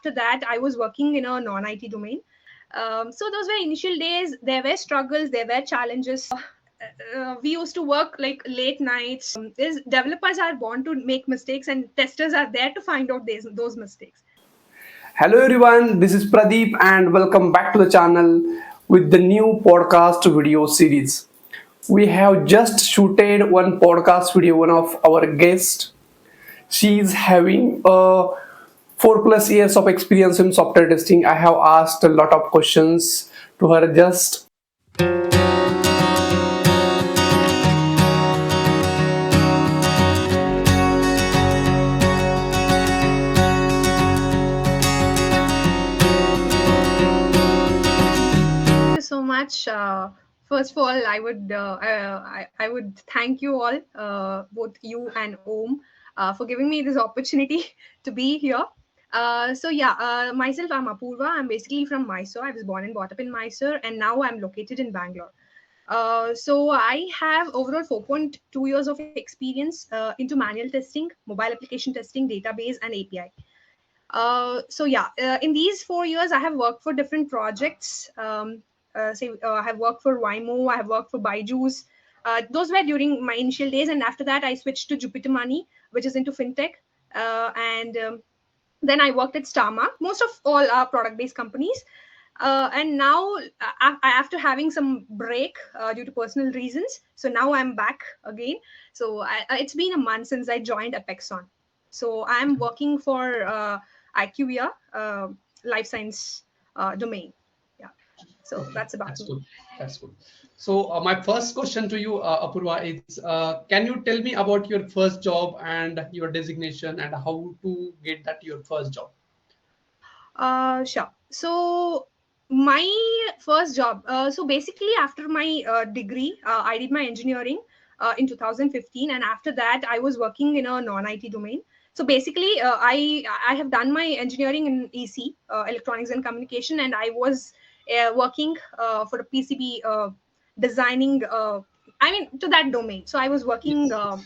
after that, I was working in a non-IT domain. So those were initial days. There were struggles, there were challenges. We used to work like late nights. Is developers are born to make mistakes, and testers are there to find out those mistakes. Hello everyone, this is Pradip and welcome back to the channel with the new podcast video series. We have just shooted one podcast video, one of our guests. She is having 4+ years of experience in software testing. I have asked a lot of questions to her just You so much. First of all, I would thank you all, both you and Om, for giving me this opportunity to be here. Myself, I'm Apurva. I'm basically from Mysore. I was born and brought up in Mysore, and now I'm located in Bangalore. So I have overall 4.2 years of experience into manual testing, mobile application testing, database, and API. In these 4 years, I have worked for different projects. I have worked for Waymo, I have worked for Byju's. Those were during my initial days, and after that, I switched to Jupiter Money, which is into fintech. And Then I worked at Starma. Most of all are product-based companies. And now, after having some break due to personal reasons, so now I'm back again. It's been a month since I joined Apexon. So I'm working for IQVIA, life science domain. Yeah. So Okay, that's about that's me. good. That's good. So my first question to you, Apurva, is can you tell me about your first job and your designation and how to get that your first job? Sure. So my first job. So basically, after my degree, I did my engineering in 2015, and after that, I was working in a non-IT domain. So basically, I have done my engineering in EC, electronics and communication, and I was working for a PCB designing. To that domain. So I was working Yes.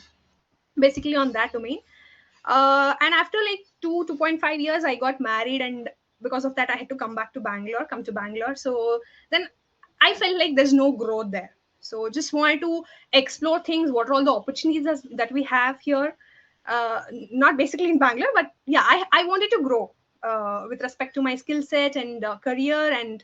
basically on that domain. And after like 2.5 years, I got married, and because of that, I had to come to Bangalore. So then I felt like there's no growth there. So just wanted to explore things. What are all the opportunities that we have here? Not basically in Bangalore, but yeah, I wanted to grow with respect to my skill set and career and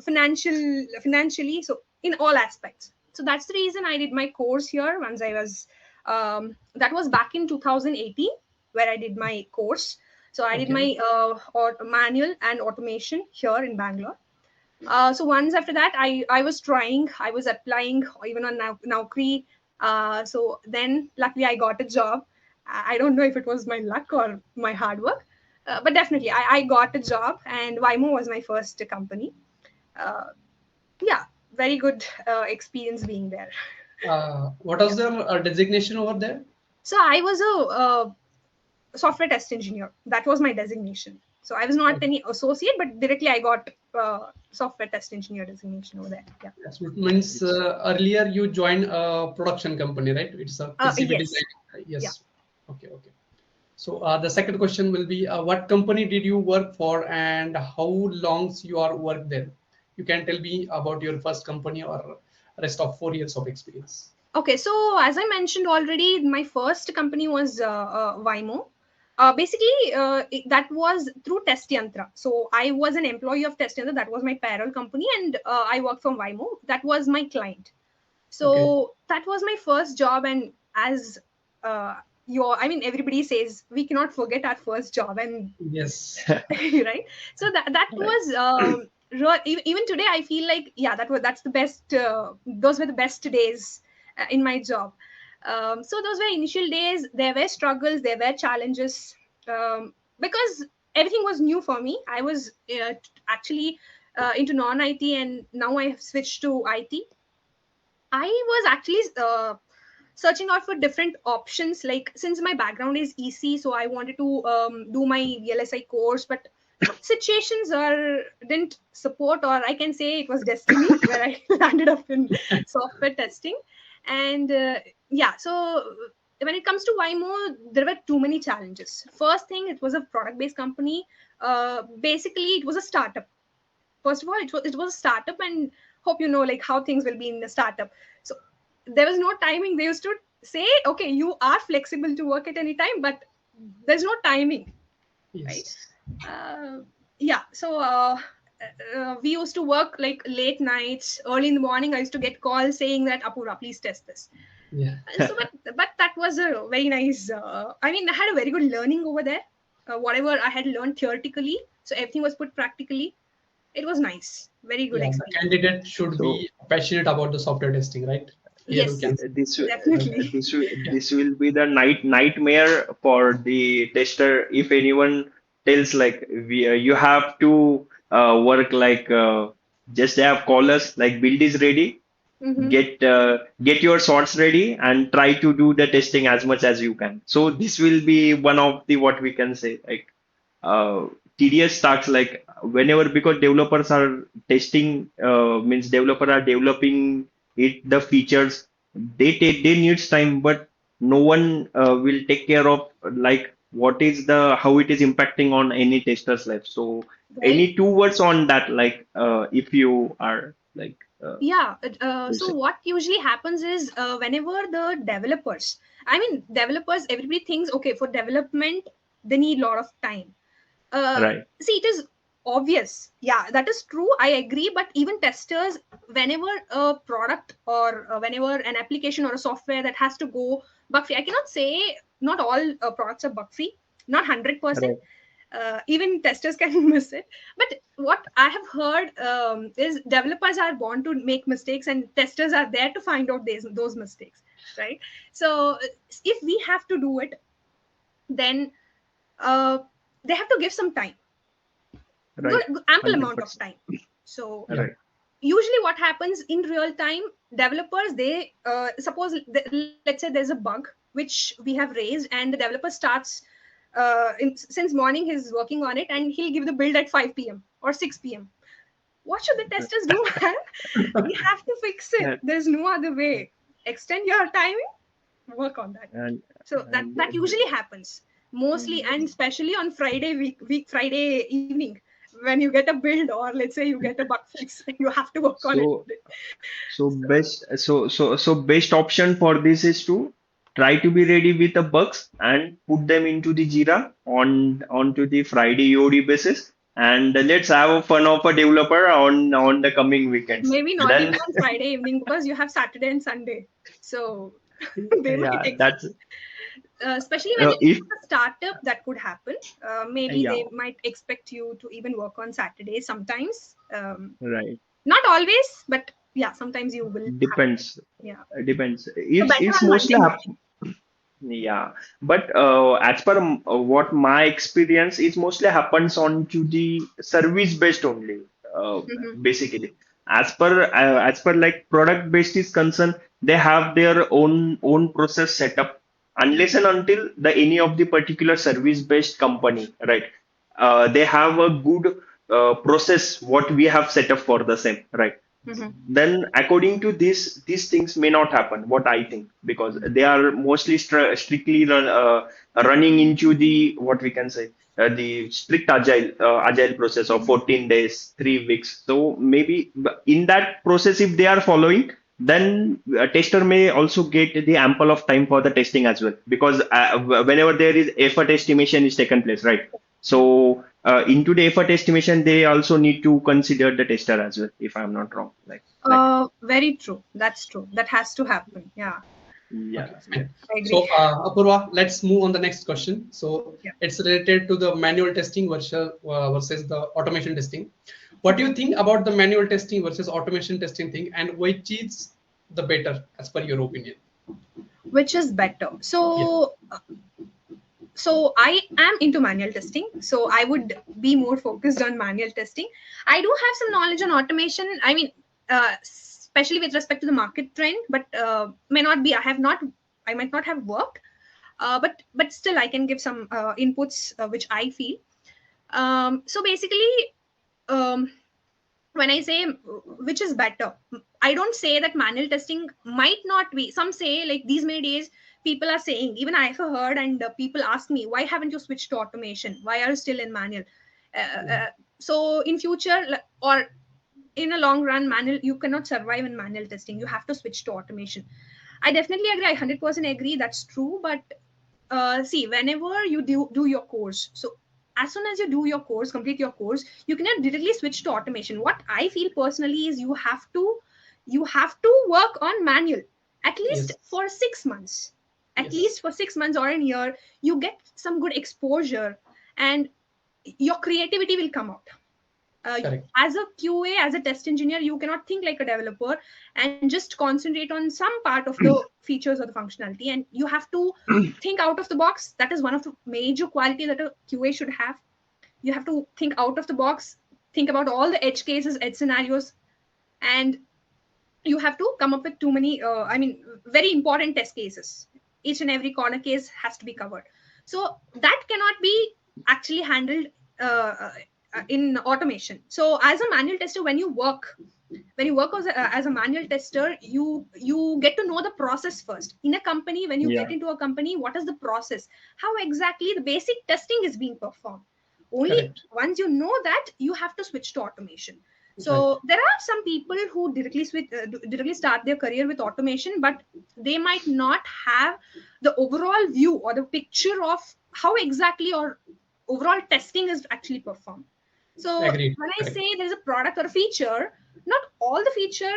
financially. So in all aspects. So that's the reason I did my course here. Once I was that was back in 2018 where I did my course. So I did Okay. my manual and automation here in Bangalore. So once after that, I was applying even on Naukri. So then luckily I got a job. I don't know if it was my luck or my hard work, but definitely I got a job, and Waymo was my first company. Uh, yeah, very good experience being there. What Yeah. was the designation over there? So I was a software test engineer. That was my designation. So I was not Okay. any associate, but directly I got software test engineer designation over there. Yeah. So it means earlier you joined a production company, right? It's a PCB Yes. design. Yeah. Yes. Okay. Okay. So the second question will be, what company did you work for and how long you are worked there? You can tell me about your first company or rest of 4 years of experience. Okay. So as I mentioned already, my first company was Waymo. That was through Test Yantra. So I was an employee of Test Yantra. That was my payroll company, and I worked for Waymo. That was my client. Okay. So that was my first job, and as uh, everybody says we cannot forget our first job, and Yes. right. So that was even today I feel like, yeah, that's the best. Those were the best days in my job. So those were initial days. There were struggles, there were challenges, because everything was new for me. I was actually into non-IT, and now I have switched to IT. I was actually searching out for different options. Like, since my background is EC, so I wanted to do my VLSI course, but situations are didn't support, or I can say it was destiny, where I landed up in software testing. And so when it comes to Waymo, there were too many challenges. First thing, it was a product based company. Basically it was a startup. First of all, it was a startup, and hope you know like how things will be in the startup. So there was no timing. They used to say, okay, you are flexible to work at any time, but there's no timing, right? Yes. uh, yeah, so we used to work like late nights, early in the morning. I used to get calls saying that, Apura, please test this. Yeah. So but that was a very nice, I mean, I had a very good learning over there. Whatever I had learned theoretically, so everything was put practically. It was nice, very good Yeah. The experience. candidate should So be passionate about the software testing, right? Here we can Yes, see. definitely. Yeah. this will be the nightmare for the tester if anyone tells like you have to work like just they have call us like build is ready, Mm-hmm. get your sorts ready and try to do the testing as much as you can. So this will be one of the what we can say like uh, tedious tasks like whenever because developers are testing means developer are developing it the features they needs time but no one will take care of like what is the how it is impacting on any tester's life. So Right. any two words on that like if you are like Yeah. to So say. what usually happens is, whenever the developers, I mean, developers, everybody thinks, okay, for development, they need a lot of time. Right, See, it is obvious. Yeah, that is true. I agree. But even testers, whenever a product or whenever an application or a software that has to go bug free, I cannot say not all products are bug free, not 100%. right, Even testers can miss it. But what I have heard, is developers are born to make mistakes, and testers are there to find out those mistakes, right? So if we have to do it, then uh, they have to give some time, right, ample amount of 100%. time. So Yeah. Right, usually what happens in real time, developers, they suppose let's say there's a bug which we have raised, and the developer starts, since morning he's working on it, and he'll give the build at 5 p.m or 6 p.m. What should the testers do, man? We have to fix it. right. There's no other way. Extend your timing, work on that. and So that and that usually happens mostly, and especially on Friday, week Friday evening, when you get a build, or let's say you get a bug fix, you have to work on it. so So So best option for this is to try to be ready with the bugs and put them into the Jira onto the Friday EOD basis and let's have a fun of a developer on the coming weekends. maybe not Then even on Friday evening, because you have Saturday and Sunday. So they might yeah, that's especially when it's if a startup, that could happen. Maybe yeah, they might expect you to even work on Saturday sometimes. right. Not always, but yeah, sometimes you will have. Depends. Yeah, Depends. so better It's on Monday mostly morning. yeah, but as per what my experience, it mostly happens on to the service based only. Hmm. Basically, as per like product based is concerned, they have their own process set up unless and until the any of the particular service based company, right? They have a good process what we have set up for the same, right? Hmm. Then according to this these things may not happen what I think because they are mostly strictly running into the what we can say the strict agile process of 14 days 3 weeks. So maybe in that process if they are following then a tester may also get the ample of time for the testing as well because whenever there is effort estimation is taken place, right? So into the effort estimation, they also need to consider the tester as well, if I'm not wrong. Like Very true. That's true. That has to happen. Yeah, Okay, yeah, yeah. fine. I agree. So, Apurva, let's move on the next question. So, Yeah. it's related to the manual testing versus the automation testing. What do Mhm. you think about the manual testing versus automation testing thing, and which is the better as per your opinion? Which is better? Yeah. So I am into manual testing, so I would be more focused on manual testing. I do have some knowledge on automation, I mean, especially with respect to the market trend, but may not be, I might not have worked, but still I can give some inputs, which I feel. So basically, um, when I say which is better, I don't say that manual testing might not be. Some say like these many days, people are saying, even I have heard, and people ask me, why haven't you switched to automation? Why are you still in manual? So in future, or in a long run, manual, you cannot survive in manual testing. You have to switch to automation. I definitely agree. I 100% agree. That's true. But see, whenever you do your course, so as soon as you do your course, complete your course, you cannot directly switch to automation. What I feel personally is you have to work on manual at least Yes. for 6 months, at Yes. least for 6 months or a year. You get some good exposure, and your creativity will come out. Correct. As a QA, as a test engineer, you cannot think like a developer and just concentrate on some part of the features or the functionality. And you have to think out of the box. That is one of the major quality that a QA should have. You have to think out of the box, think about all the edge cases, edge scenarios, and you have to come up with too many, very important test cases. Each and every corner case has to be covered. So that cannot be actually handled in automation. So as a manual tester, when you work as a manual tester, you get to know the process first. In a company, when you Yeah, get into a company, what is the process, how exactly the basic testing is being performed. Only Correct. once you know that, you have to switch to automation. Right. So there are some people who directly start their career with automation, but they might not have the overall view or the picture of how exactly or overall testing is actually performed. So Agreed. when I Correct. say there's a product or a feature, not all the feature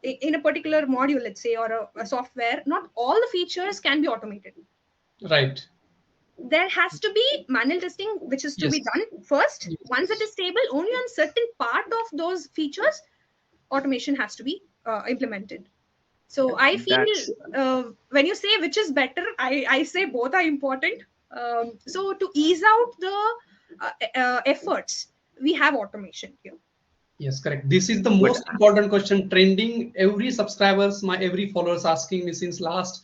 in a particular module, let's say, or a software, not all the features can be automated. Right. There has to be manual testing, which is to be Yes. done first. Yes. Once it is stable, only on certain part of those features, automation has to be implemented. So I feel, that's when you say which is better, I say both are important. So to ease out the efforts, we have automation here. Yes, correct. This is the but most important question trending. Every subscribers, my every followers asking me since last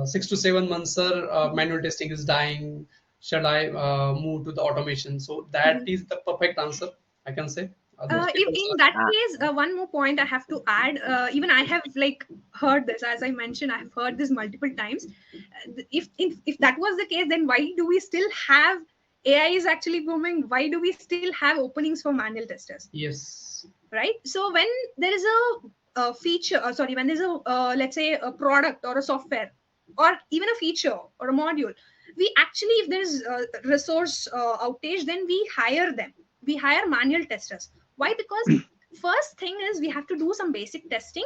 6 to 7 months, sir. Manual testing is dying. Should I move to the automation? So that Mhm. is the perfect answer, I can say. Those In, people in are that uh, case, one more point I have to add. Even I have like heard this, as I mentioned, I have heard this multiple times. If that was the case, then why do we still have AI is actually booming? Why do we still have openings for manual testers? yes, Right? So when there is a feature, sorry, when there's a let's say a product or a software or even a feature or a module, we actually, if there's resource outage, then we hire them. We hire manual testers. Why? Because first thing is we have to do some basic testing,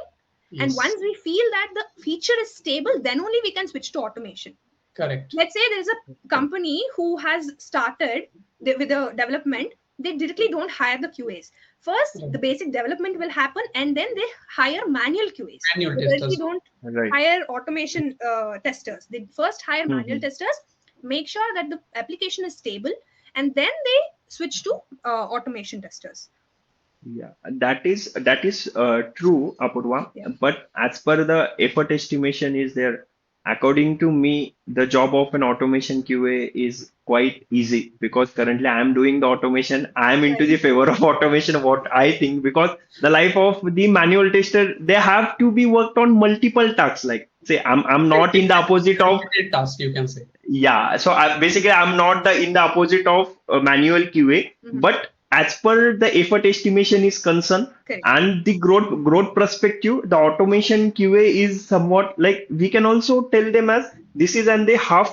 and yes, once we feel that the feature is stable, then only we can switch to automation. correct. Let's say there's a company who has started with the development. They directly don't hire the QAs. First Right. the basic development will happen, and then they hire manual QAs. Manual They directly testers. don't right. hire automation testers. They first hire manual Mhm. testers, make sure that the application is stable, and then they switch to automation testers. Yeah, that is true, Apurva. Yeah. But as per the effort estimation is there, according to me, the job of an automation QA is quite easy because currently I am doing the automation. I am into Right. the favor of automation, what I think, because the life of the manual tester, they have to be worked on multiple tasks. Like say, I'm not in the opposite of Repeated task, you can say. yeah, so basically, I'm not the in the opposite of manual QA, Mhm. but as per the effort estimation is concerned Correct. and the growth perspective, the automation QA is somewhat like we can also tell them as this is and they half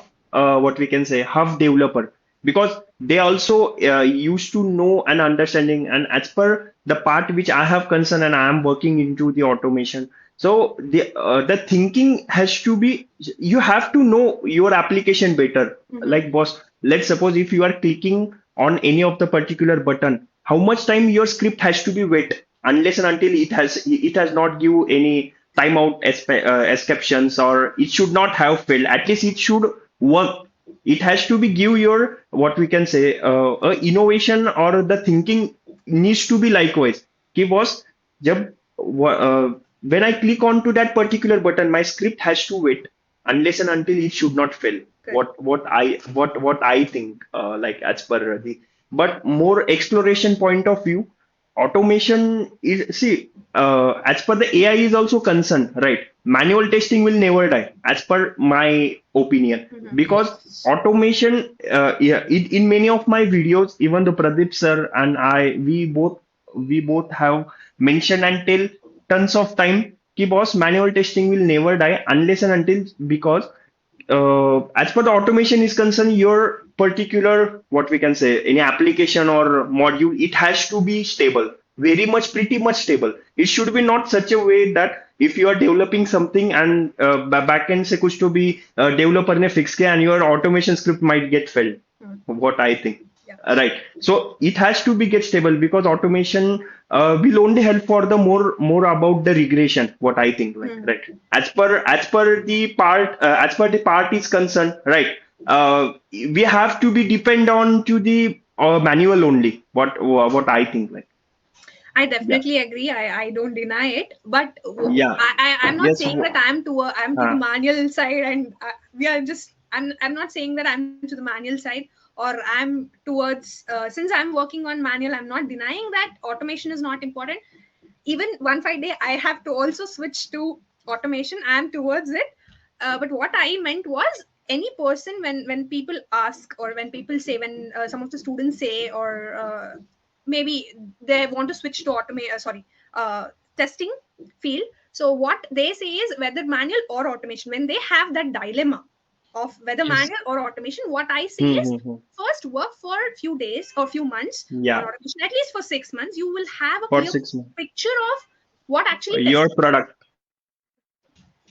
what we can say half developer because they also used to know and understanding and as per the part which I have concern and I am working into the automation. So the thinking has to be you have to know your application better. Mhm. Like boss, let's suppose if you are clicking on any of the particular button, how much time your script has to be wait unless and until it has not give any timeout exceptions or it should not have failed. At least it should work. It has to be give your what we can say innovation or the thinking needs to be likewise. कि boss जब when I click onto that particular button, my script has to wait unless and until it should not fail. Correct. What I think like as per the but more exploration point of view. automation is, see, as per the AI is also concerned, right? Manual testing will never die, as per my opinion, because Yes. automation, yeah, in many of my videos, even the Pradip sir and I, we both have mentioned and tell tons of time, ki boss, manual testing will never die unless and until, because as per the automation is concerned, your particular, what we can say, any application or module, it has to be stable, very much, pretty much stable. It should be not such a way that if you are developing something and backend se kuch to be developer ne fix kiya and your automation script might get failed. What I think. Yeah. Right. So it has to be get stable, because automation will only help for the more about the regression. What I think, like, right. As per the part is concerned, right. We have to be depend on to the manual only. What I think, like. I Yeah. definitely agree. I don't deny it, but Yeah. I'm not Yes. saying that I'm to the Uh, manual side, and we are just I'm not saying that I'm to the manual side, or I'm towards since I'm working on manual. I'm not denying that automation is not important. Even one fine day, I have to also switch to automation. I'm towards it, but what I meant was any person, when people ask, or when people say, when some of the students say, or maybe they want to switch to testing field. So what they say is whether manual or automation. When they have that dilemma of whether Yes. manual or automation, what I say is hmm. first work for a few days or few months on Yeah. automation, at least for 6 months. You will have a For clear 6 months. picture of what actually Your testing, product.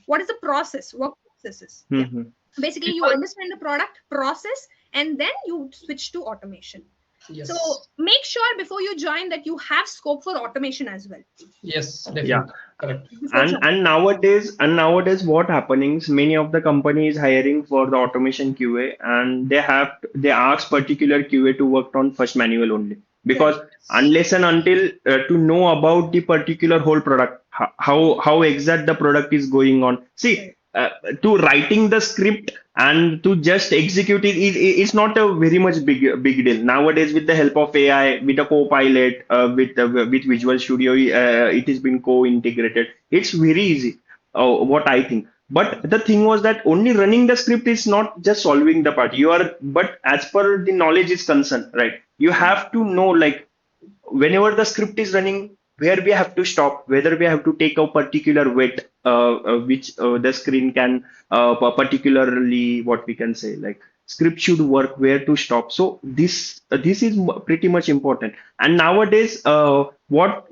what is the process, what process is. Yeah, Hmm. basically you People. understand the product process, and then you switch to automation. So Yes. make sure before you join that you have scope for automation as well Yes. Yeah. Definitely. Correct. before And joining. and nowadays and nowadays what happening is many of the companies hiring for the automation QA, and they ask particular QA to work on first manual only, because Correct. Yes. unless and until to know about the particular whole product, how exact the product is going on. See, Correct. to writing the script and to just execute it's not a very much big deal nowadays, with the help of AI, with a co-pilot, with Visual Studio, it has been co-integrated. It's very easy, what I think. But the thing was that only running the script is not just solving the part. But as per the knowledge is concerned, right? You have to know, like, whenever the script is running, where we have to stop, whether we have to take a particular weight, which the screen can particularly, what we can say, like, script should work, where to stop. So this is pretty much important. And nowadays, what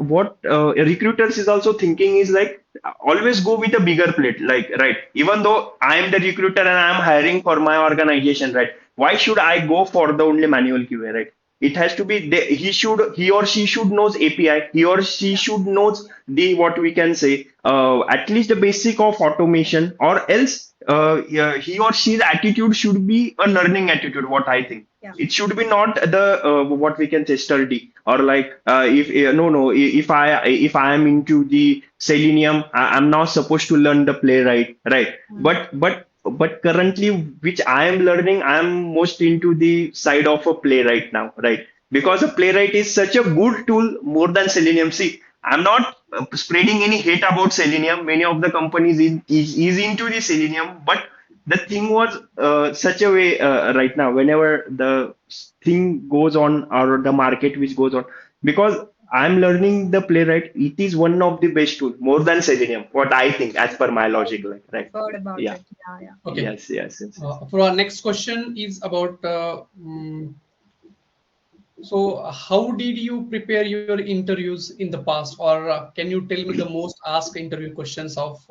recruiters is also thinking is, like, always go with a bigger plate, like, right, even though I am the recruiter and I am hiring for my organization, right, why should I go for the only manual QA, right? It has to be he or she should knows API. He or she should knows the, what we can say, at least the basic of automation, or else yeah, he or she's attitude should be a learning attitude. What I think, Yeah. it should be not the what we can say, sturdy, or like, if no, if I am into the Selenium, I'm not supposed to learn the playwright, right? But currently, which I am learning, I am most into the side of a playwright now, right? Because a playwright is such a good tool more than Selenium. See, I'm not spreading any hate about Selenium. Many of the companies is into the Selenium, but the thing was such a way, right now, whenever the thing goes on, or the market which goes on, because I'm learning the playwright, it is one of the best tool more than Selenium. What I think, as per my logic, like, right? I've heard about Yeah. it. Yeah, yeah. Okay. Yes. For our next question is about so how did you prepare your interviews in the past, or can you tell me the most asked interview questions of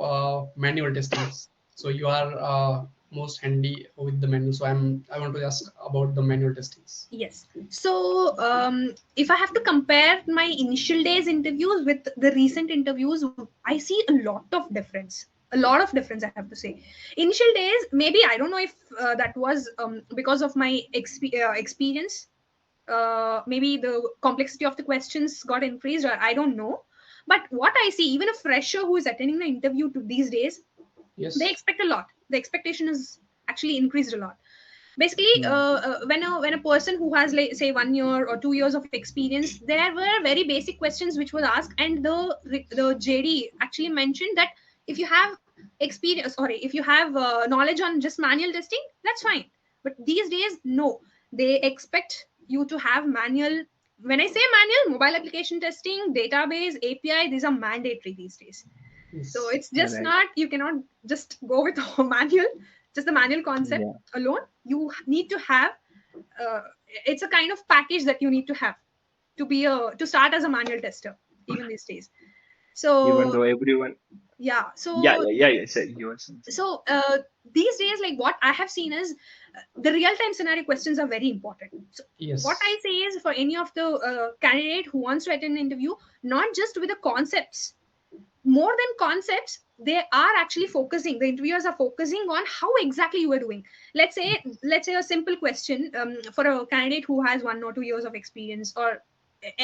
manual testings? So you are most handy with the manual. So I want to ask about the manual testings. Yes. So, if I have to compare my initial days interviews with the recent interviews, I see a lot of difference. A lot of difference, I have to say. Initial days, maybe I don't know if that was because of my experience. Maybe the complexity of the questions got increased, or I don't know. But what I see, even a fresher who is attending the interview to these days, they Yes. expect a lot. The expectation is actually increased a lot. Basically, Hmm. when a person who has, like, say, 1 year or 2 years of experience, there were very basic questions which was asked, and the JD actually mentioned that if you have experience, sorry, if you have knowledge on just manual testing, that's fine. But these days, no, they expect you to have manual. When I say manual, mobile application testing, database, API, these are mandatory these days. So Yes. it's just Right. not, you cannot just go with a manual, just the manual concept Yeah. alone. You need to have, uh, it's a kind of package that you need to have to start as a manual tester even these days. Even So though everyone, yeah, yeah, so yeah, yeah, yeah. Sir, you were saying something. so these days, like, what I have seen is the real time scenario questions are very important. So what I Yes. say is, for any of the candidate who wants to attend an interview, not just with the concepts, more than concepts, they are actually focusing, the interviewers are focusing on how exactly you are doing. Let's say a simple question, for a candidate who has 1 or 2 years of experience, or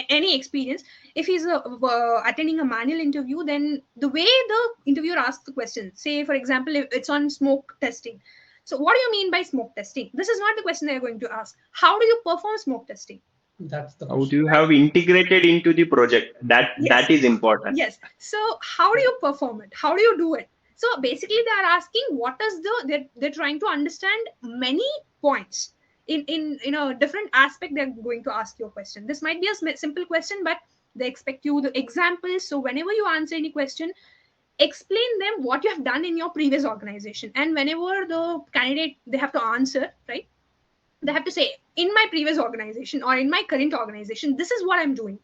any experience. If he's attending a manual interview, then the way the interviewer asks the question, say for example, if it's on smoke testing, so what do you mean by smoke testing? This is not the question they're going to ask. How do you perform smoke testing? That's the How do question. you have integrated into the project? That Yes. is important. Yes. So how do you perform it? How do you do it? So basically, they are asking what is they're trying to understand many points in a different aspect. They're going to ask you a question. This might be a simple question, but they expect you the examples. So whenever you answer any question, explain them what you have done in your previous organization. And whenever the candidate, they have to answer, right? They have to say, in my previous organization or in my current organization, this is what I'm doing.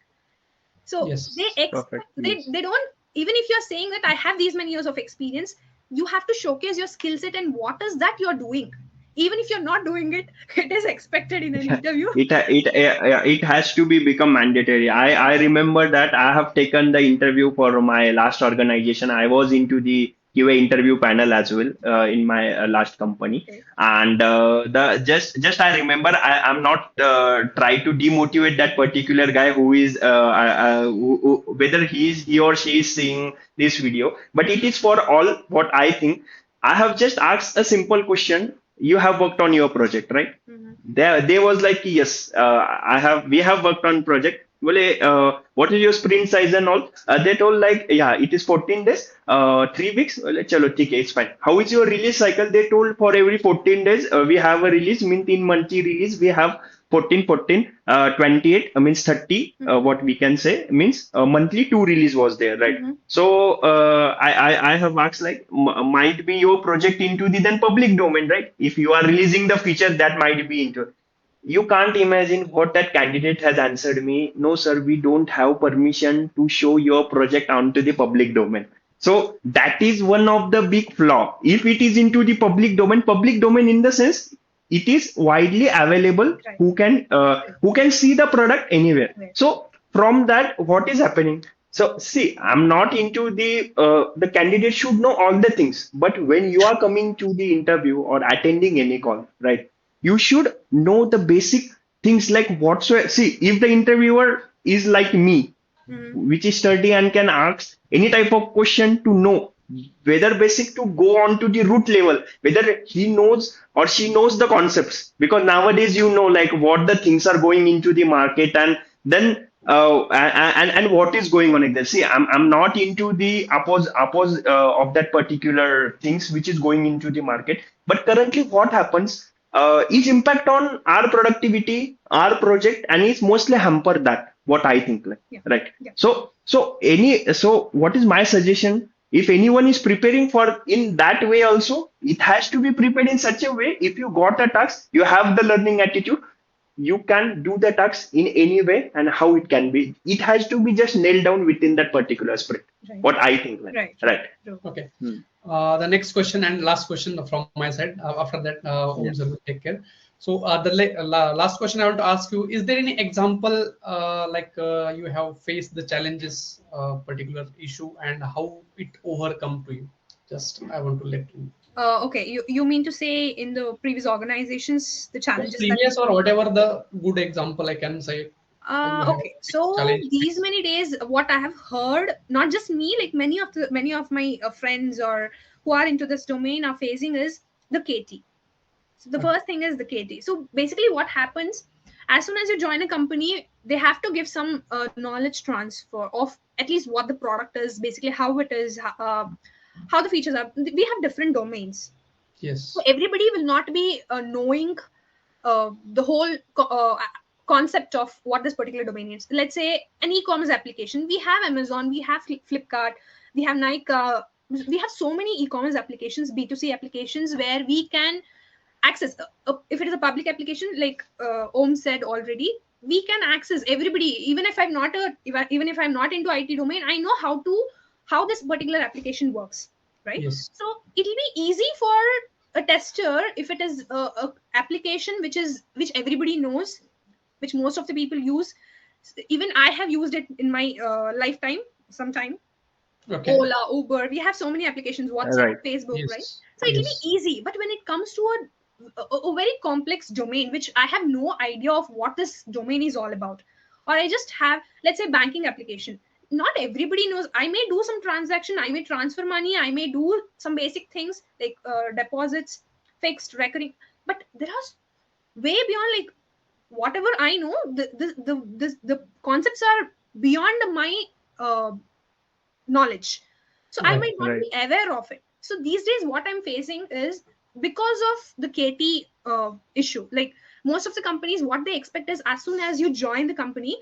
So they Yes. expect, Perfect. they don't, even if you're saying that I have these many years of experience, you have to showcase your skill set and what is that you're doing. Even if you're not doing it, it is expected in an interview. It has to be become mandatory. I remember that I have taken the interview for my last organization. I was into the QA interview panel as well in my last company, Okay. and the just I remember I'm not try to demotivate that particular guy who is whether he or she is seeing this video, but it is for all what I think. I have just asked a simple question. You have worked on your project, right? Mhm. They was like, yes, we have worked on project. Well, what is your sprint size and all? They told like, yeah, it is 14 days, 3 weeks. Well, chalo, theek hai, it's fine. How is your release cycle? They told for every 14 days, we have a release. Means in monthly release, we have 14, 14, 28, means 30, Mhm. what we can say, means monthly two release was there, right? Mhm. So I have asked like, might be your project into the then public domain, right? If you are releasing the feature, that might be into. You can't imagine what that candidate has answered me. No, sir, we don't have permission to show your project onto the public domain. So that is one of the big flaw. If it is into the public domain in the sense it is widely available, Right. who can see the product anywhere. Right. So from that, what is happening? So see, I'm not into the candidate should know all the things, but when you are coming to the interview or attending any call, right? You should know the basic things like whatsoever. See, if the interviewer is like me, Mhm. which is sturdy and can ask any type of question to know whether basic to go on to the root level, whether he knows or she knows the concepts, because nowadays you know like what the things are going into the market, and then and what is going on exactly. See, I'm not into the oppose of that particular things which is going into the market, but currently what happens is impact on our productivity, our project, and is mostly hamper that what I think like, Yeah. right? Yeah. So what is my suggestion? If anyone is preparing for in that way also, it has to be prepared in such a way. If you got a task, you have the learning attitude, you can do the task in any way and how it can be. It has to be just nailed down within that particular sprint. Right. What I think like, Right. Right. right? True. Okay. Hmm. The next question and last question from my side. After that, Om Yeah. sir will take care. So last question I want to ask you: is there any example you have faced the challenges, particular issue, and how it overcome to you? Just I want to let you. Okay, you mean to say in the previous organizations, the Yes, challenges that previous or whatever the good example I can say. You have okay, so challenge these faced. many days, what I have heard, not just me, like many of my friends or who are into this domain are facing is the KT. So the first thing is the KT. So basically, what happens as soon as you join a company, they have to give some knowledge transfer of at least what the product is, basically how it is, how the features are. We have different domains, so Yes. everybody will not be knowing the whole concept of what this particular domain is. Let's say an e-commerce application. We have Amazon, we have Flipkart, we have Nike. We have so many e-commerce applications, B2C applications, where we can access. If it is a public application, like Om said already, we can access everybody. Even if I'm not even if I'm not into IT domain, I know how this particular application works, right? Yes. So it'll be easy for a tester if it is a application which everybody knows, which most of the people use. Even I have used it in my lifetime sometime. Okay. Ola, Uber, we have so many applications, WhatsApp, Right. Facebook, right? Yes. So it'll be Yes. easy. But when it comes to a very complex domain, which I have no idea of what this domain is all about, or I just have, let's say, banking application. Not everybody knows. I may do some transaction, I may transfer money, I may do some basic things like deposits, fixed, recurring, but there are way beyond, like, whatever I know. The concepts are beyond my uh, knowledge, so I Right. might not Right. be aware of it. So these days what I'm facing is because of the KT issue. Like, most of the companies, what they expect is, as soon as you join the company,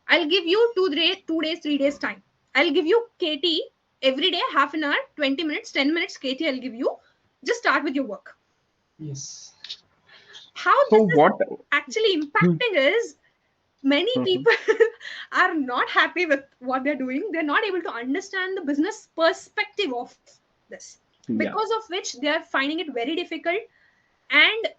I'll give you 2 days 3 days time. I'll give you KT every day, half an hour, 20 minutes, 10 minutes KT I'll give you. Just start with your work. Yes. How So this is what? actually Hmm. impacting is, many Mhm. people are not happy with what they're doing. They're not able to understand the business perspective of this, Yeah. because of which they are finding it very difficult. And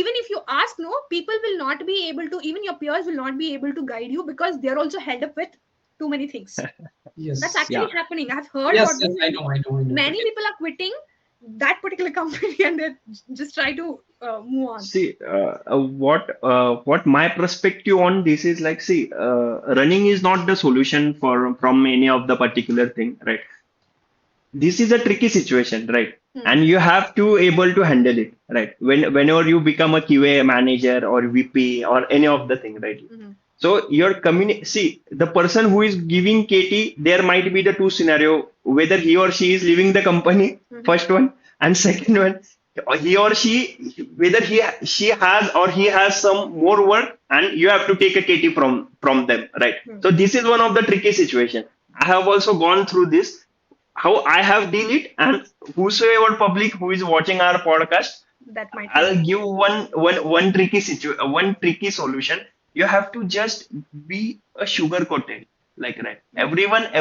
even if you ask, no, people will not be able to, even your peers will not be able to guide you, because they're also held up with too many things. That's Yes. actually Yeah. happening. I've heard Yes. about Yes. this, I and know. I know. I know. many people are quitting that particular company and they just try to move on. See, what my perspective on this is like, see, running is not the solution for from any of the particular thing, right? This is a tricky situation, right? Hmm. And you have to able to handle it, right? Whenever you become a QA manager or VP or any of the thing, right? Mhm. So your see, the person who is giving KT, there might be the two scenario, whether he or she is leaving the company, Mhm. first one, and second one, he or she, whether she has or he has some more work, and you have to take a KT from them, right? Hmm. So this is one of the tricky situation. I have also gone through this, how I have deal it, and whosoever public who is watching our podcast, That might I'll relate. give one tricky solution. You have to just be a sugar coated, like, right. Hmm.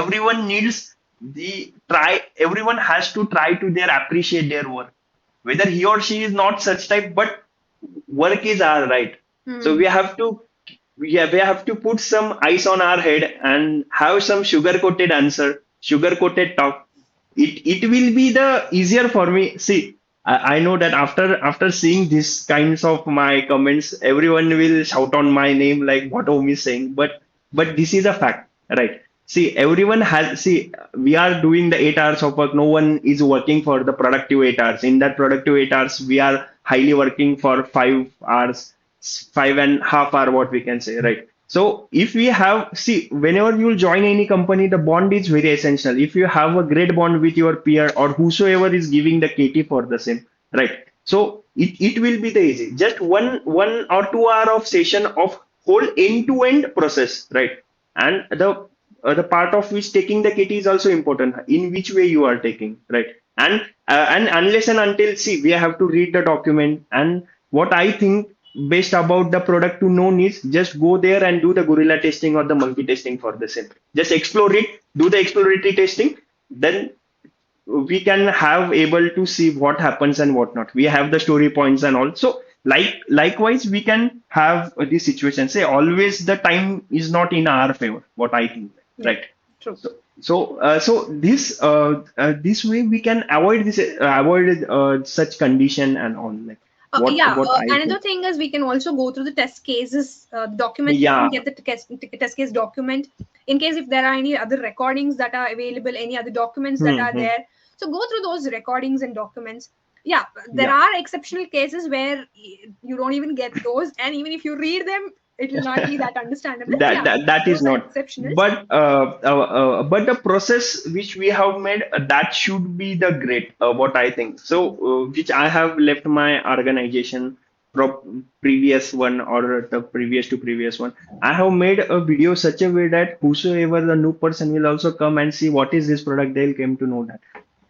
Everyone needs the try. Everyone has to try to their appreciate their work, whether he or she is not such type, but work is our right. So Hmm. we have to put some ice on our head and have some sugar coated answer, sugar coated talk. It will be the easier for me. See, I know that after seeing these kinds of my comments, everyone will shout on my name like what Om is saying. But this is a fact, right? See, everyone has, see, we are doing the 8 hours of work. No one is working for the productive 8 hours. In that productive 8 hours, we are highly working for 5 hours, 5.5 hour, what we can say, right? So if we have, see, whenever you'll join any company, the bond is very essential. If you have a great bond with your peer or whosoever is giving the KT for the same, right? So it will be the easy. Just one or 2 hour of session of whole end-to-end process, right? And the part of which taking the KT is also important. In which way you are taking, right? And unless and until, see, we have to read the document. And what I think based about the product to know needs, just go there and do the gorilla testing or the monkey testing for the same. Just explore it, do the exploratory testing, then we can have able to see what happens and what not. We have the story points and all. So likewise, we can have this situation. Say always the time is not in our favor. What I think, Yeah, right? true. So this way we can avoid this avoid such condition and all, like Yeah, what I another think. thing is we can also go through the test cases document. We can Yeah. get the test case document in case if there are any other recordings that are available, any other documents that are Hmm. there. So go through those recordings and documents. Yeah, there Yeah. are exceptional cases where you don't even get those, and even if you read them, it will not be that understandable. that Yeah, that, that is those are not, exceptionals. but the process which we have made, that should be the great, what I think. So which I have left my organization, previous one or the previous to previous one, I have made a video such a way that whosoever the new person will also come and see what is this product, they'll come to know that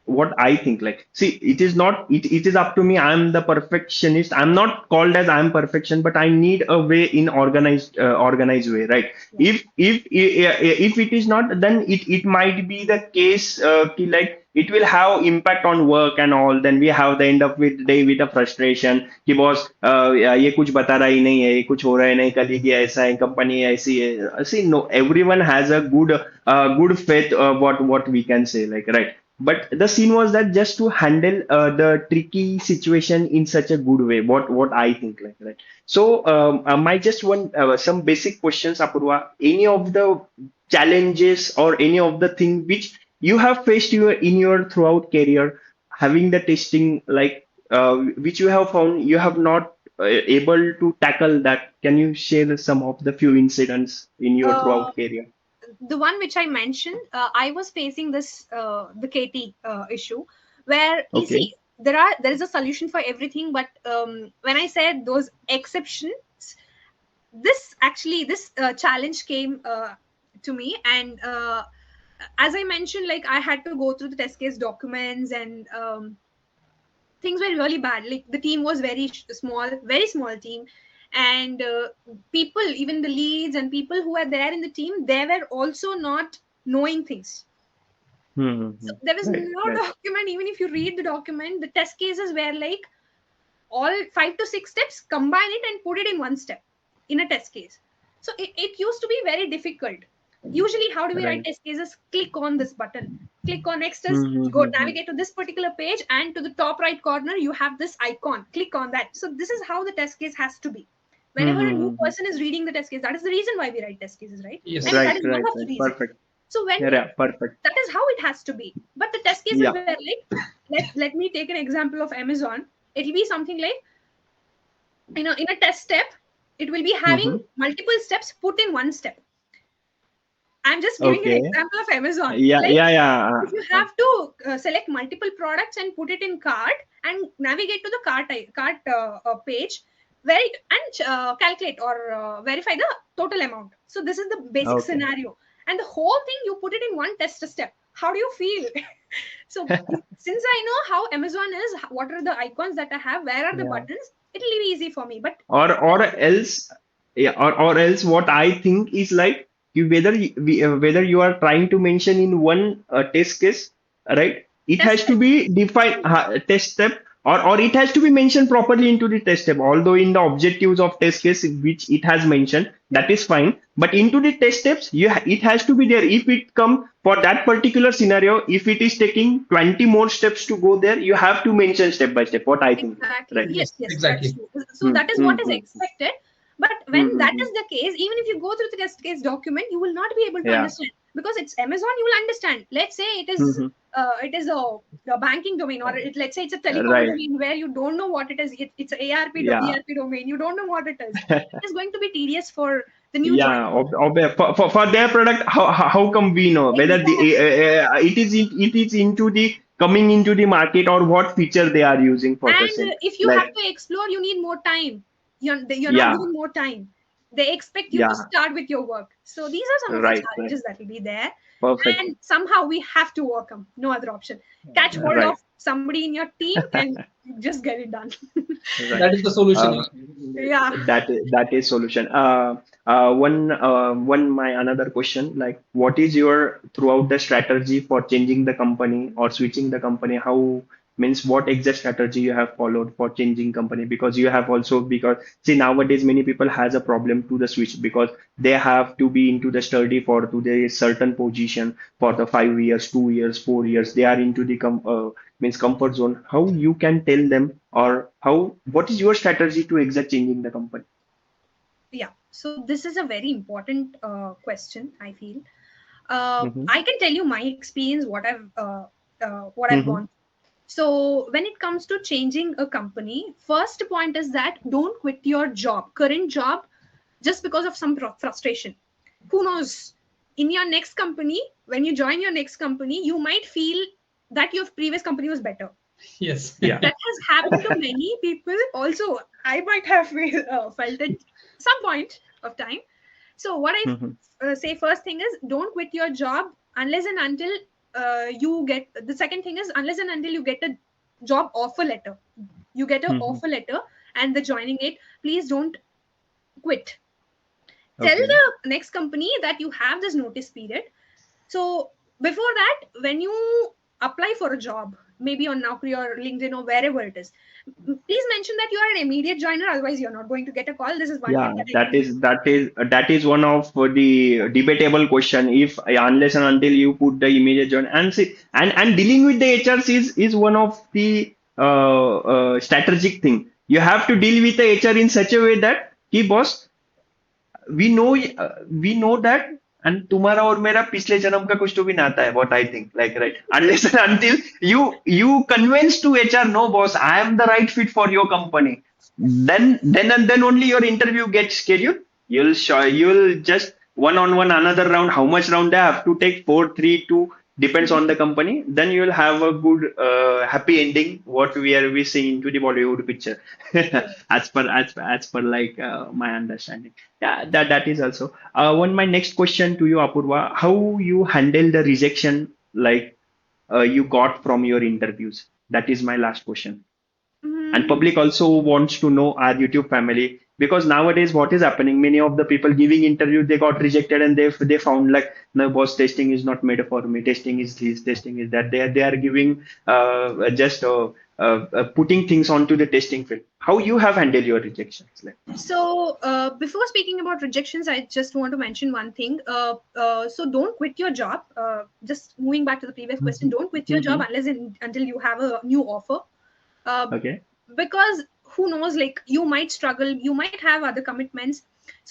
what I think. Like, see, it is not, it is up to me. I'm the perfectionist. I'm not called as I'm perfection, but I need a way in organized way, right? Yeah. If it is not, then it might be the case, like it will have impact on work and all. Then we have the end of with day with a frustration कि boss ये कुछ बता रहा ही नहीं है, ये कुछ हो रहा है नहीं, कल ये ऐसा है, कंपनी ऐसी है. See, no, everyone has a good faith, what we can say, like, right? But the scene was that just to handle the tricky situation in such a good way, what I think, like, right? So my just one some basic questions, Apurva. Any of the challenges or any of the thing which you have faced in your throughout career, having the testing, like, which you have found you have not able to tackle that. Can you share some of the few incidents in your uh, throughout career? the one which I mentioned, I was facing this the KT issue, where you Okay. see there is a solution for everything, but when I said those exceptions, this challenge came to me, and as I mentioned, like I had to go through the test case documents, and things were really bad. Like the team was small, very small team, and people, even the leads and people who were there in the team, they were also not knowing things. So Mm-hmm. there was Right, no right. document. Even if you read the document, the test cases were like all 5 to 6 steps, combine it and put it in one step in a test case. So it used to be very difficult. Usually, how do we write Right. test cases? Click on this button, click on next is go Mm-hmm. navigate to this particular page, and to the top right corner you have this icon, click on that. So this is how the test case has to be. Whenever a new Mm-hmm. person is reading the test case, that is the reason why we write test cases, right? And Yes. that Right, is one right, of the right. reasons. Perfect. So when Yeah, yeah, perfect. that is how it has to be. But the test cases Yeah. were like, let me take an example of Amazon. It'll be something like, in a test step, it will be having Mm-hmm. multiple steps put in one step. I'm just giving an Okay. example of Amazon. Yeah, Like yeah, yeah. if you have to select multiple products and put it in cart and navigate to the cart page, and calculate or verify the total amount. So this is the basic Okay. scenario, and the whole thing you put it in one test step. How do you feel? So since I know how Amazon is, what are the icons that I have, where are the Yeah. buttons, it'll be easy for me. But Or else, yeah, or else what I think is like, whether you are trying to mention in one test case, right? It test has to step. be defined, test step, or it has to be mentioned properly into the test step. Although in the objectives of test case which it has mentioned, that is fine. But into the test steps, it has to be there. If it come for that particular scenario, if it is taking 20 more steps to go there, you have to mention step by step. What I think, Exactly. right? Yes, Yes. yes, that's Exactly. true. So Hmm, that is hmm, what is hmm, expected. But hmm, when hmm, that hmm. is the case, even if you go through the test case document, you will not be able to Yeah. understand, because it's Amazon. You will understand. Let's say Hmm, hmm. it is a banking domain, or let's say it's a telecom Right. domain where you don't know what it is. It's a Yeah. ERP domain. You don't know what it is. It is going to be tedious for the new Yeah. joiner. For their product, how come we know whether Exactly. it is into the coming into the market, or what feature they are using for the And same? if you have Like, to explore, you need more time. You're not yeah. given more time. They expect you to Yeah. start with your work. So these are some of the Right. Right. challenges that will be there. Perfect. And somehow we have to overcome. No other option. Catch hold of Right. somebody in your team and just get it done. Right. That is the solution. Uh, Yeah. that is solution. One my another question, like, what is your throughout the strategy for changing the company or switching the company? How, means, what exact strategy you have followed for changing company? Because you have also, because see, nowadays many people has a problem to the switch, because they have to be into the study for to the certain position for the 5 years, 2 years, 4 years. They are into the means comfort zone. How you can tell them, or how, what is your strategy to exact changing the company? Yeah. So this is a very important question, I feel. Mm-hmm. I can tell you my experience, what I've Mm-hmm. gone. So when it comes to changing a company, first point is that don't quit your current job, just because of some frustration. Who knows? In your next company, when you join your next company, you might feel that your previous company was better. Yes. Yeah. That has happened to many people. Also, I might have felt it some point of time. So what I Mhm. say first thing is, don't quit your job unless and until you get. The second thing is, unless and until you get a job offer letter. You get an Mhm. offer letter and the joining date. Please don't quit. Tell Okay. the next company that you have this notice period. So before that, when you apply for a job, maybe on Naukri or LinkedIn or wherever it is, please mention that you are an immediate joiner. Otherwise, you're not going to get a call. This is one Yeah, tip that I can give. that is one of the debatable question. If unless and until you put the immediate join and see, and dealing with the HRs is one of the strategic thing. You have to deal with the HR in such a way that, कि boss, we know that, and तुम्हारा और मेरा पिछले जन्म का कुछ तो भी नाता है, what I think, like, right, unless and until you convince to HR, no boss, I am the right fit for your company, then only your interview gets scheduled. You'll just one on one another round. How much round they have to take? 4, 3, 2, depends on the company. Then you'll have a good happy ending. What we seeing into the Bollywood picture, as per like my understanding. Yeah, that is also one. My next question to you, Apurva, how you handle the rejection like you got from your interviews? That is my last question. And Mm, public also wants to know our YouTube family, because nowadays what is happening, many of the people giving interview, they got rejected and they found like, no boss, testing is not made for me, testing is this, testing is that. They are giving just putting things onto the testing field. How you have handled your rejections, like? So, before speaking about rejections, I just want to mention one thing. So, don't quit your job. Just moving back to the previous question, Mhm. don't quit your job Mhm. until you have a new offer. Uh, Okay. because who knows, like you might struggle, you might have other commitments.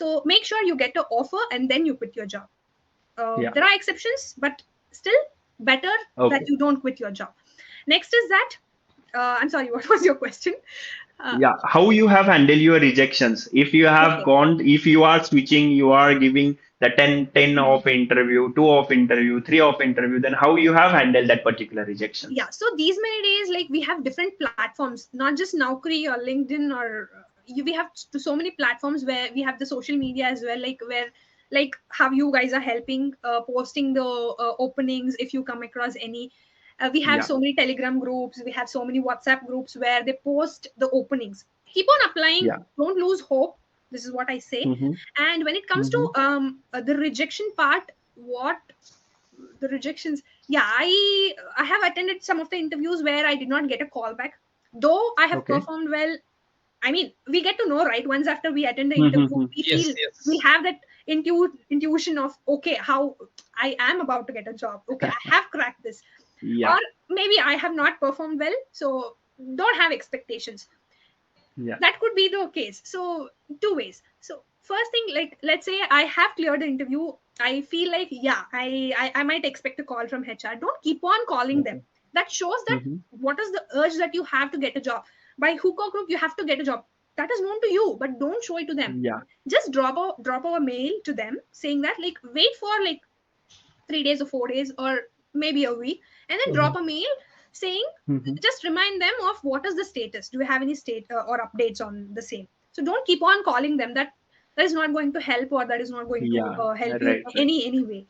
So, make sure you get an offer and then you quit your job. Yeah. There are exceptions, but still better that Okay. you don't quit your job. Next is that, I'm sorry, what was your question? Uh, Yeah, how you have handled your rejections? If you have okay. gone, if you are switching, you are giving the 10 of interview, 2 of interview, 3 of interview, then how you have handled that particular rejections? Yeah, so these many days, like we have different platforms, not just Naukri or LinkedIn or we have so many platforms where we have the social media as well, like where like how you guys are helping posting the openings if you come across any. We have Yeah, so many Telegram groups, we have so many WhatsApp groups where they post the openings. Keep on applying, yeah. don't lose hope. This is what I say. Mm-hmm. And when it comes to Mm-hmm. the rejection part, what the rejections, yeah, I have attended some of the interviews where I did not get a call back, though I have Okay. performed well. I mean, we get to know, right? Once after we attend the interview, Mm-hmm. we Yes, feel, we yes. have that intuition of, okay, how I am about to get a job, okay, I have cracked this. Or Yeah, maybe I have not performed well, so don't have expectations. yeah. That could be the case. So two ways. So first thing, like let's say I have cleared the interview, I feel like, yeah, I might expect a call from HR. Don't keep on calling them. Okay. That shows that Mm-hmm. what is the urge that you have to get a job. By hook or crook, you have to get a job. That is known to you, but don't show it to them. Yeah. Just drop a mail to them saying that, like, wait for like 3 days or 4 days or maybe a week, and then drop Mhm. a mail saying, Mm-hmm. just remind them of what is the status. Do you have any state or updates on the same? So don't keep on calling them. That is not going to help, or that is not going to Yeah. help you Right. Right. any way.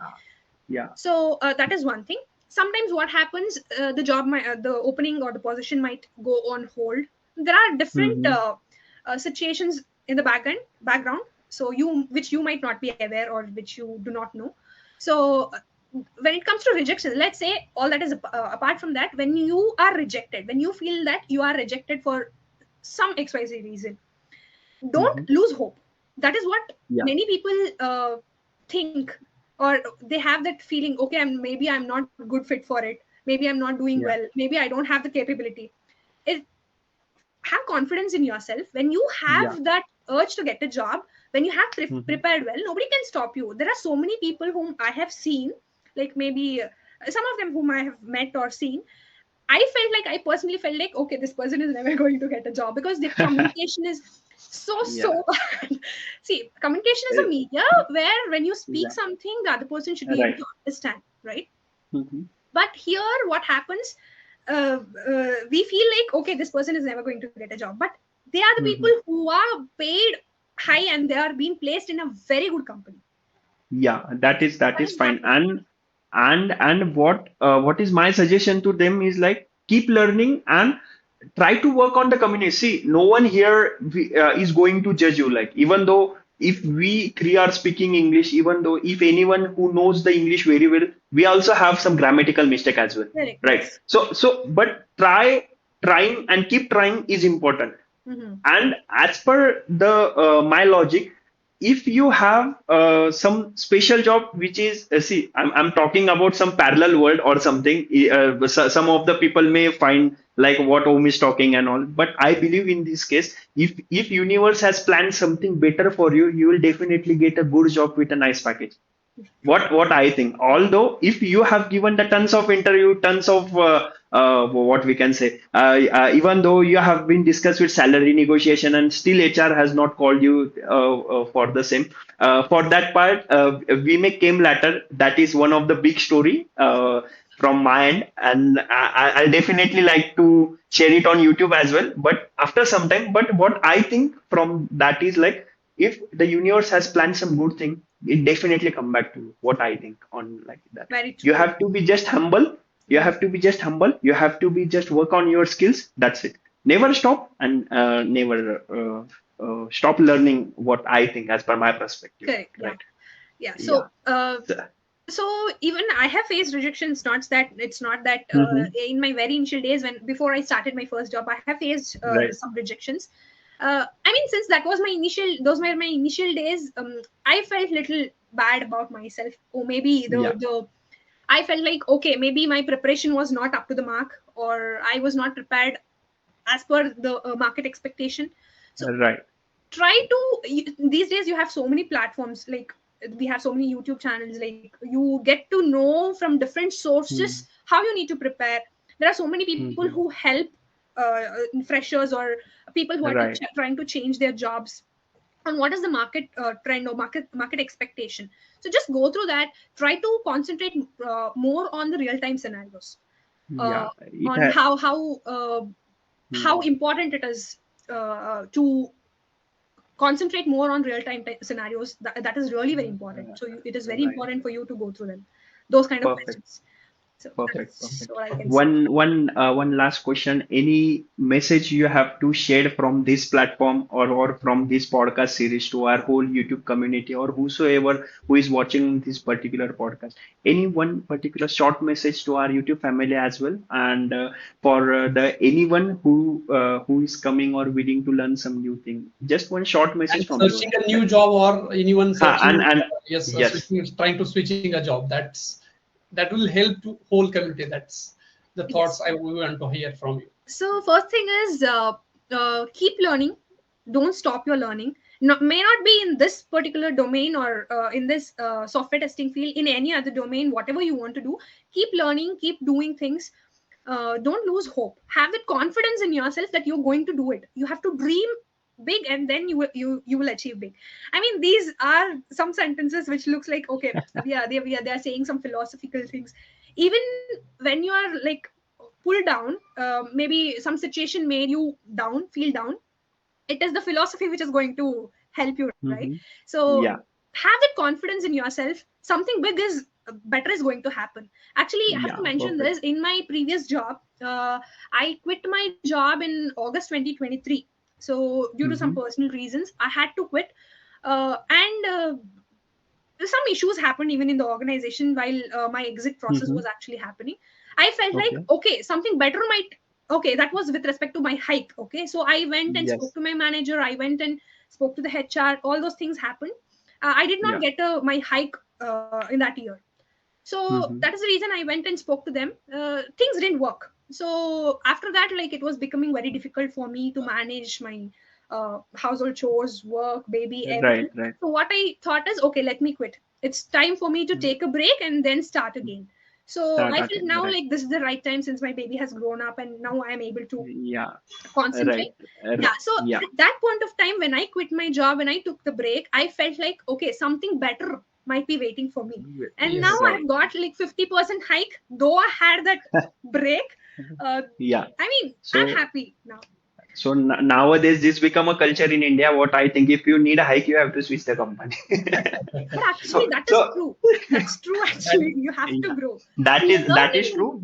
Yeah. So that is one thing. Sometimes what happens, the opening or the position might go on hold. There are different Mm-hmm. situations in the background, so which you might not be aware or which you do not know. So when it comes to rejection, let's say all that is apart from that, when you are rejected, when you feel that you are rejected for some XYZ reason, don't Mm-hmm. lose hope. That is what Yeah. many people think, or they have that feeling, okay, maybe I'm not good fit for it, maybe I'm not doing Yeah. well, maybe I don't have the capability. It, have confidence in yourself. When you Yeah. have that urge to get a job, when you have Mm-hmm. prepared well, nobody can stop you. There are so many people whom I have seen, like maybe some of them whom I have met or seen. I personally felt like, okay, this person is never going to get a job because their communication is so Yeah. bad. See, communication is a Uh, media where when you speak yeah. something, the other person should be able Right. to understand, right? Hmm. But here, what happens? We feel like, okay, this person is never going to get a job, but they are the people Hmm. who are paid high and they are being placed in a very good company. Yeah, that What is is fine. happening? And what is my suggestion to them is like keep learning and try to work on the community. See, no one here is going to judge you. Like even though if we three are speaking English, even though if anyone who knows the English very well, we also have some grammatical mistake as well, Correct. right? Yes. So but trying and keep trying is important. Mm-hmm. And as per the my logic, if you have some special job which is see, I'm talking about some parallel world or something. Some of the people may find like what Om is talking and all, but I believe in this case, if universe has planned something better for you, you will definitely get a good job with a nice package. What I think. Although if you have given the tons of interview, tons of what we can say, even though you have been discussed with salary negotiation and still HR has not called you for the same. For that part, we may came later. That is one of the big story from my end, and I'll definitely like to share it on YouTube as well. But after some time, but what I think from that is like if the universe has planned some good thing, it definitely come back to you. What I think on like that. Very You true. have to be just humble. You Mhm. have to be just humble. You have to be just work on your skills. That's it. Never stop and never stop learning. What I think, as per my perspective, Correct. Yeah. right? Yeah. Yeah. So, So even I have faced rejections. It's not that mhm. in my very initial days, when before I started my first job, I have faced Right. some rejections. I mean, since that was my initial, those were my initial days. I felt little bad about myself, or maybe Yeah. the I felt like, okay, maybe my preparation was not up to the mark, or I was not prepared as per the market expectation. So Right. try to these days you have so many platforms, like we have so many YouTube channels, like you get to know from different sources Mhm. how you need to prepare. There are so many people who Mhm. help freshers or people who are Right. trying to change their jobs on what is the market trend or market expectation. So just go through that. Try to concentrate more on the real time scenarios, uh, Yeah. It on ha- how important it is to concentrate more on real time scenarios. That is really very important. So it is very right. important for you to go through them, those kind of Perfect. questions. So Perfect, that's perfect. what I can say. One last question. Any message you have to share from this platform or from this podcast series to our whole YouTube community or whosoever who is watching this particular podcast? Any one particular short message to our YouTube family as well, and for the anyone who is coming or willing to learn some new thing. Just one short message And from your searching end. a new job or anyone searching, And yes, yes, trying to switching a job. That will help to whole community. That's the thoughts Yes. I want to hear from you. So first thing is, keep learning. Don't stop your learning. May not be in this particular domain or in this software testing field. In any other domain, whatever you want to do, keep learning, keep doing things. Don't lose hope. Have that confidence in yourself that you're going to do it. You have to dream big, and then you will achieve big. I mean, these are some sentences which looks like, okay, yeah, they are saying some philosophical things. Even when you are like pulled down, maybe some situation made you down, feel down, it is the philosophy which is going to help you, right? hmm, So yeah, have that confidence in yourself. Something big is better is going to happen. Actually, I have to yeah, mention this. perfect. In my previous job, I quit my job in August 2023. So due to some Hmm. personal reasons, I had to quit, and some issues happened even in the organization while my exit process Hmm. was actually happening. I felt like, Okay. okay, something better might, okay, that was with respect to my hike. Okay, so I went and spoke Yes. to my manager, I went and spoke to the HR, all those things happened. I did not Yeah. get my hike in that year. So that is Hmm. the reason I went and spoke to them. Things didn't work. So after that, like, it was becoming very difficult for me to manage my household chores, work, baby, everything. Right, right. So what I thought is, okay, let me quit. It's time for me to take a break and then start again. So Start I feel now right. like this is the right time, since my baby has grown up and now I am able to Yeah, right. concentrate. Yeah, so Yeah. at that point of time when I quit my job, when I took the break, I felt like, okay, something better might be waiting for me. And now Yes. Right. I've got like 50% hike, though I had that break. uh, Yeah. I mean, I'm So happy now. nowadays this become a culture in India. What I think, if you need a hike, you have to switch the company. But actually so that is so true. That's true. That, Actually, you have to yeah, grow. that We is learn that is in. true.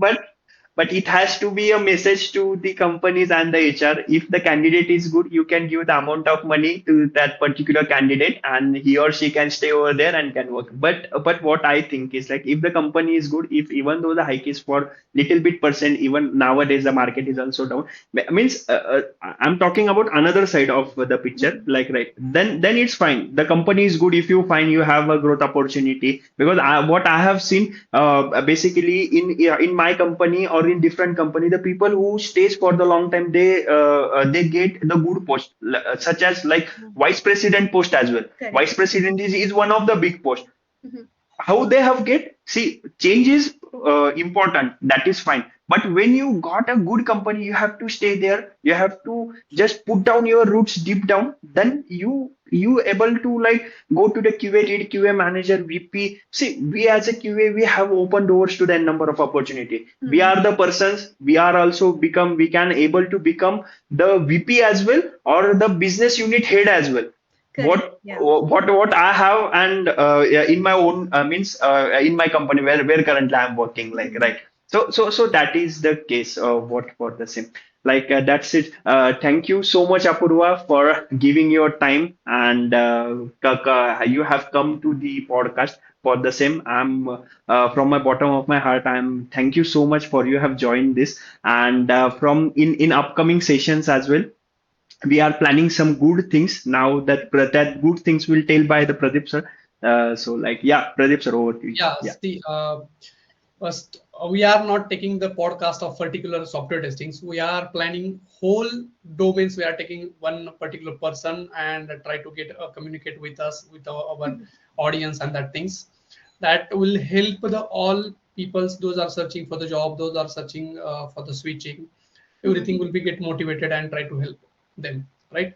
But it has to be a message to the companies and the HR. If the candidate is good, you can give the amount of money to that particular candidate, and he or she can stay over there and can work. But what I think is, like, if the company is good, if even though the hike is for little bit percent, even nowadays the market is also down. Means I'm talking about another side of the picture. Mhm. Like, right, then it's fine. The company is good if you find you have a growth opportunity. Because what I have seen, basically in my company or in different company, the people who stays for the long time, they get the good post, such as like vice president post as well. Correct. Vice president is one of the big posts. Mhm. How they have get, see, change is important, that is fine, but when you got a good company, you have to stay there, you have to just put down your roots deep down, then you able to like go to the QA lead, QA manager, VP. See, we as a QA, we have open doors to the number of opportunity. We Mhm. are the persons, we are also become, we can able to become the VP as well, or the business unit head as well. Correct. Yeah. What I have, and yeah, in my own means in my company where currently I'm working, like, Mhm. right. So that is the case. What for the same, like, that's it. Thank you so much, Apurva, for giving your time, and you have come to the podcast for the same. I'm from my bottom of my heart, I'm thank you so much for you have joined this, and from in upcoming sessions as well, we are planning some good things now, that good things will tell by the Pradip sir. So, like, yeah, Pradip sir, over to you. yeah. Yeah. See, first, we are not taking the podcast of particular software testings. We are planning whole domains. We are taking one particular person and try to get communicate with us, with our audience, and that things that will help the all peoples. Those are searching for the job. Those are searching for the switching. Mhm. Everything will be get motivated and try to help them. Right.